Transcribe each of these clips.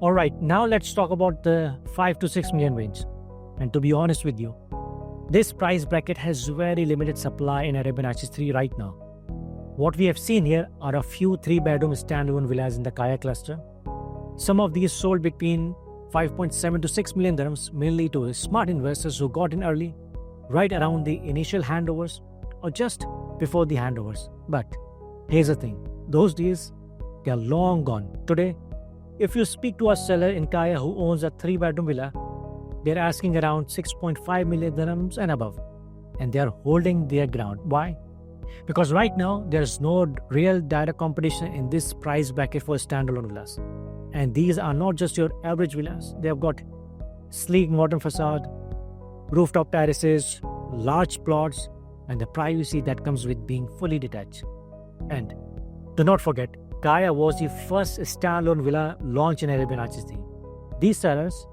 Alright, now let's talk about the 5 to 6 million range. And to be honest with you, this price bracket has very limited supply in Arabian Arches 3 right now. What we have seen here are a few 3-bedroom standalone villas in the Kaya cluster. Some of these sold between 5.7 to 6 million dirhams, mainly to smart investors who got in early, right around the initial handovers or just before the handovers. But here's the thing, those days, they are long gone. Today, if you speak to a seller in Kaya who owns a 3-bedroom villa, they're asking around 6.5 million dirhams and above. And they are holding their ground. Why? Because right now, there's no real direct competition in this price bracket for standalone villas. And these are not just your average villas. They have got sleek modern facade, rooftop terraces, large plots, and the privacy that comes with being fully detached. And do not forget, Kaya was the first standalone villa launched in Arabian Arches 3. These sellers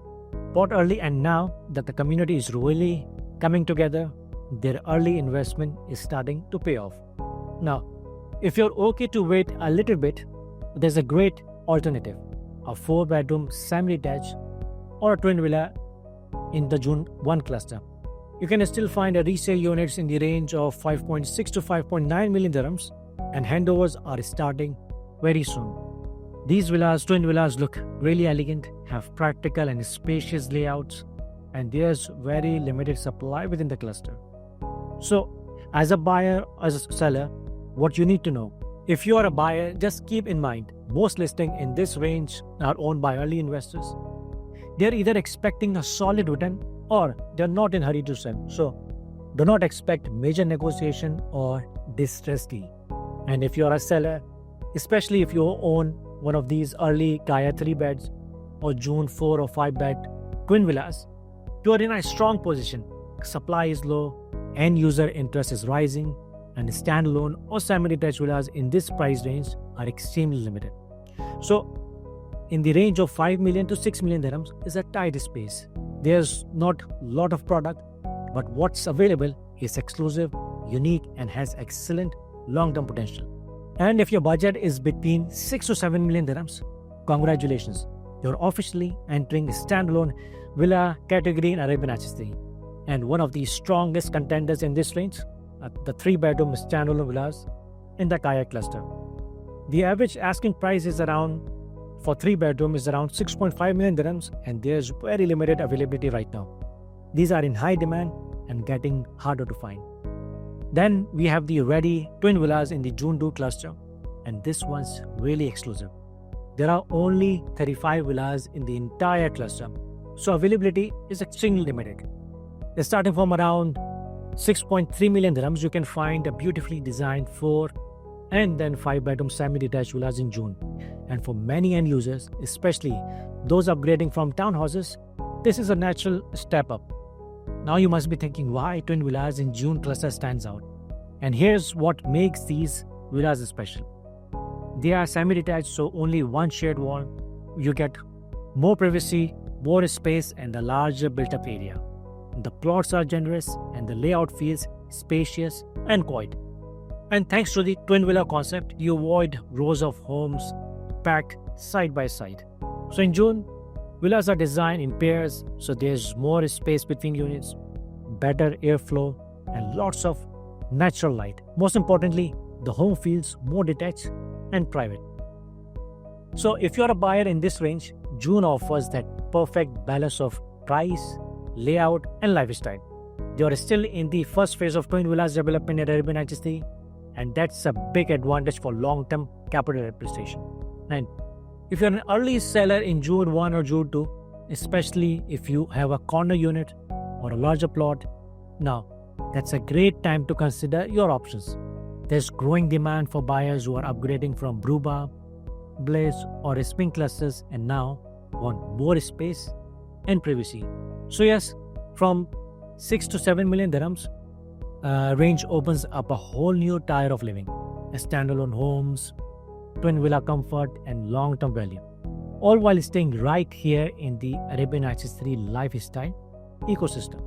bought early, and now that the community is really coming together, their early investment is starting to pay off. Now, if you're okay to wait a little bit, there's a great alternative, a 4-bedroom semi-detached or a twin villa in the June 1 cluster. You can still find a resale units in the range of 5.6 to 5.9 million dirhams, and handovers are starting very soon. These villas, twin villas, look really elegant, have practical and spacious layouts, and there's very limited supply within the cluster. So, as a buyer, as a seller, what you need to know. If you are a buyer, just keep in mind, most listings in this range are owned by early investors. They're either expecting a solid return or they're not in a hurry to sell. So, do not expect major negotiation or distress deal. And if you are a seller, especially if you own one of these early Kaya 3 beds or June 4 or 5 bed twin villas, you are in a strong position. Supply is low, end user interest is rising, and standalone or semi-detached villas in this price range are extremely limited. So, in the range of 5 million to 6 million dirhams is a tight space. There's not a lot of product, but what's available is exclusive, unique, and has excellent long-term potential. And if your budget is between 6 to 7 million dirhams, congratulations, you're officially entering the standalone villa category in Arabian Arches 3. And one of the strongest contenders in this range are the 3-bedroom standalone villas in the Kaya cluster. The average asking price is around, for 3-bedroom is around 6.5 million dirhams, and there's very limited availability right now. These are in high demand and getting harder to find. Then we have the ready twin villas in the June 2 cluster, and this one's really exclusive. There are only 35 villas in the entire cluster, so availability is extremely limited. Starting from around 6.3 million dirhams, you can find a beautifully designed 4 and then 5-bedroom semi-detached villas in June. And for many end users, especially those upgrading from townhouses, this is a natural step up. Now you must be thinking why twin villas in June cluster stands out. And here's what makes these villas special. They are semi-detached, so only one shared wall. You get more privacy, more space, and a larger built-up area. The plots are generous and the layout feels spacious and quiet. And thanks to the twin villa concept, you avoid rows of homes packed side by side. So in June, villas are designed in pairs, so there's more space between units, better airflow, and lots of natural light. Most importantly, the home feels more detached and private. So if you're a buyer in this range, June offers that perfect balance of price, layout, and lifestyle. They are still in the first phase of twin villas development at Arabian Arches 3, and that's a big advantage for long-term capital appreciation. And if you're an early seller in June 1 or June 2, especially if you have a corner unit or a larger plot, now that's a great time to consider your options. There's growing demand for buyers who are upgrading from Bruba, Blaze, or Spring clusters and now want more space and privacy. So yes, from 6 to 7 million dirhams, range opens up a whole new tier of living. Standalone homes, twin villa comfort, and long-term value. All while staying right here in the Arabian Arches 3 lifestyle ecosystem.